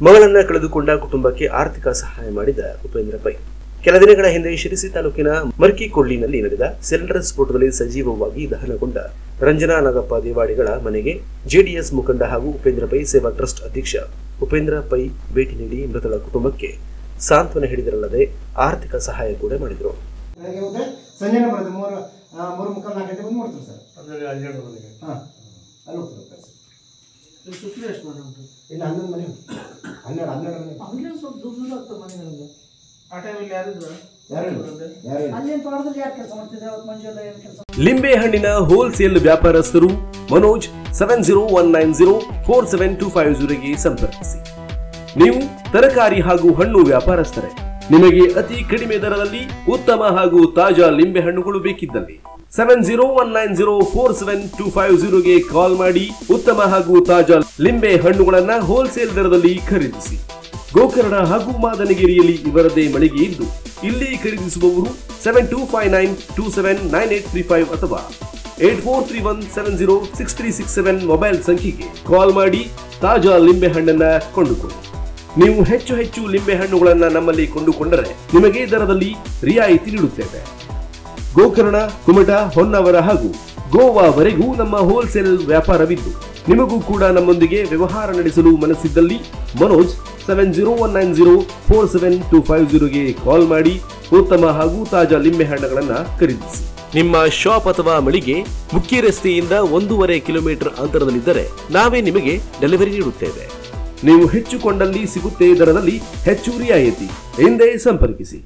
ಮಗಳನ್ನ ಕಳೆದುಕೊಂಡ ಕುಟುಂಬಕ್ಕೆ ಆರ್ಥಿಕ ಸಹಾಯ ಮಾಡಿದ ಉಪೇಂದ್ರ ಪೈ. ಕೆಲ ದಿನಗಳ ಹಿಂದೆ ಶಿರಸಿ ತಾಲೂಕಿನ ಮರ್ಕಿಕೊಳ್ಳಿನಲ್ಲಿ ನಡೆದ ಸಿಲಿಂಡರ್ ಸ್ಫೋಟದಲ್ಲಿ ಸಜೀವವಾಗಿ ದಹನಗೊಂಡ ರಂಜನಾ ನಾಗಪ್ಪ ದೇವಾಡಿಗಳ ಮನೆಗೆ ಜೆಡಿಎಸ್ ಮುಖಂಡ ಹಾಗೂ ಉಪೇಂದ್ರ ಪೈ ಸೇವಾ ಟ್ರಸ್ಟ್ ಅಧ್ಯಕ್ಷ ಉಪೇಂದ್ರ ಪೈ ಭೇಟಿ ನೀಡಿ ಮೃತರ ಕುಟುಂಬಕ್ಕೆ ಸಾಂತ್ವನ ಹೇಳಿದರಲ್ಲದೆ ಆರ್ಥಿಕ ಸಹಾಯ ಕೂಡ ಮಾಡಿದರು. ಲಿಂಬೆಹಣ್ಣಿನ ಹೋಲ್ಸೇಲ್ ವ್ಯಾಪಾರಸ್ಥರು ಮನೋಜ್ 7019047250ಗೆ ಸಂಪರ್ಕಿಸಿ. ನೀವು ತರಕಾರಿ ಹಾಗೂ ಹಣ್ಣು ವ್ಯಾಪಾರಸ್ಥರೇ, ನಿಮಗೆ ಅತಿ ಕಡಿಮೆ ದರದಲ್ಲಿ ಉತ್ತಮ ಹಾಗೂ ತಾಜಾ ಲಿಂಬೆಹಣ್ಣುಗಳು ಬೇಕಿದ್ದಲ್ಲಿ 7019047250ಗೆ ಕಾಲ್ ಮಾಡಿ ಉತ್ತಮ ಹಾಗೂ ತಾಜಾ ಲಿಂಬೆ ಹಣ್ಣುಗಳನ್ನ ಹೋಲ್ಸೇಲ್ ದರದಲ್ಲಿ ಖರೀದಿಸಿ. ಗೋಕರ್ಣ ಹಾಗೂ ಮಾದನಗಿರಿಯಲ್ಲಿ ಇವರದೇ ಮಳಿಗೆ ಇದ್ದು ಇಲ್ಲಿ ಖರೀದಿಸುವವರು 7259279835 ಅಥವಾ 8431706367 ಮೊಬೈಲ್ ಸಂಖ್ಯೆಗೆ ಕಾಲ್ ಮಾಡಿ ತಾಜಾ ಲಿಂಬೆ ಹಣ್ಣನ್ನ ಕೊಂಡುಕೊಳ್ಳಿ. ನೀವು ಹೆಚ್ಚು ಹೆಚ್ಚು ಲಿಂಬೆ ಹಣ್ಣುಗಳನ್ನ ನಮ್ಮಲ್ಲಿ ಕೊಂಡುಕೊಂಡರೆ ನಿಮಗೆ ದರದಲ್ಲಿ ರಿಯಾಯಿತಿ ನೀಡುತ್ತೇವೆ. ಗೋಕರ್ಣ, ಕುಮಟಾ, ಹೊನ್ನಾವರ ಹಾಗೂ ಗೋವಾವರೆಗೂ ನಮ್ಮ ಹೋಲ್ಸೇಲ್ ವ್ಯಾಪಾರವಿದ್ದು ನಿಮಗೂ ಕೂಡ ನಮ್ಮೊಂದಿಗೆ ವ್ಯವಹಾರ ನಡೆಸಲು ಮನಸ್ಸಿದ್ದಲ್ಲಿ ಮನೋಜ್ 7019047250ಗೆ ಕಾಲ್ ಮಾಡಿ ಉತ್ತಮ ಹಾಗೂ ತಾಜಾ ಲಿಂಬೆ ಹಣ್ಣುಗಳನ್ನ ಖರೀದಿಸಿ. ನಿಮ್ಮ ಶಾಪ್ ಅಥವಾ ಮಳಿಗೆ ಮುಖ್ಯ ರಸ್ತೆಯಿಂದ 1.5 ಕಿಲೋಮೀಟರ್ ಅಂತರದಲ್ಲಿದ್ದರೆ ನಾವೇ ನಿಮಗೆ ಡೆಲಿವರಿ ನೀಡುತ್ತೇವೆ. ನೀವು ಹೆಚ್ಚು ಕೊಂಡಲ್ಲಿ ಸಿಗುತ್ತೆ ದರದಲ್ಲಿ ಹೆಚ್ಚು ರಿಯಾಯಿತಿ. ಹಿಂದೆ ಸಂಪರ್ಕಿಸಿ.